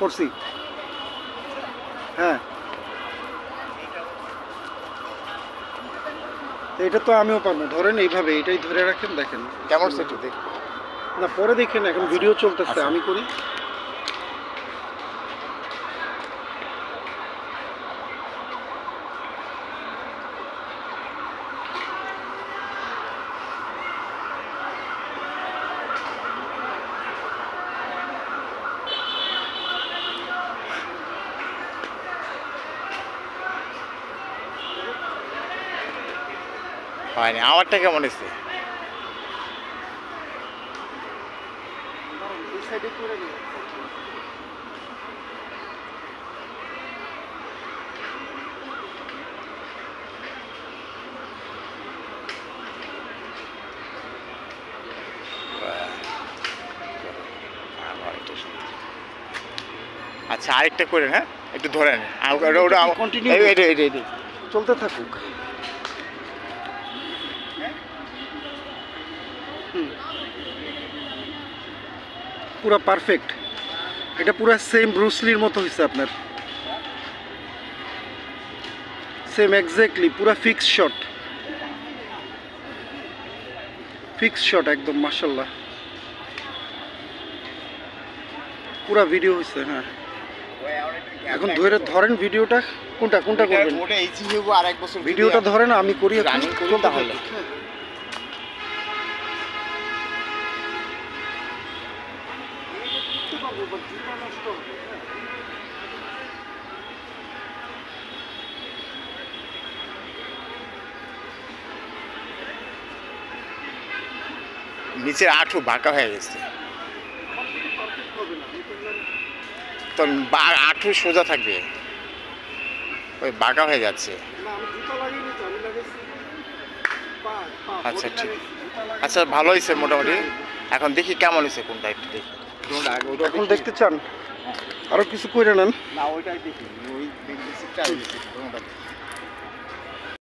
করছি। হ্যাঁ, এটা তো আমিও পারবো। ধরেন এইভাবে, এটাই ধরে রাখেন, দেখেন কেমন সেটু দেখ না, পরে দেখেন, এখন ভিডিও চলতেছে, আমি করি। হয়নি। আমারটা কেমন হয়েছে? আচ্ছা, আরেকটা করেন। হ্যাঁ, একটু ধরেন। ওটা কন্টিনিউ চলতে থাকুক। পুরা পারফেক্ট। এটা পুরা সেম ব্রুসলির মতো হয়েছে আপনার, সেম এক্স্যাক্টলি, পুরা ফিক্স শট, ফিক্স শট একদম, মাশাআল্লাহ। পুরা ভিডিও হয়েছে। হ্যাঁ, এখন ধরেন ভিডিওটা, কোনটা করবেন? ওটা এইচি হইব আর এক বছর ভিডিওটা ধরেন, আমি করি, রানিং করি তাহলে। নিচের আঁঠু বাঁকা হয়ে গেছে, তো আঁঠু সোজা থাকবে, ওই বাঁকা হয়ে যাচ্ছে। আচ্ছা ঠিক, আচ্ছা ভালো হয়েছে মোটামুটি। এখন দেখি কেমন হয়েছে, কোনটা একটু দেখি। এখন দেখতে চান? আরো কিছু করে নেন। না, ওইটাই দেখি, ওই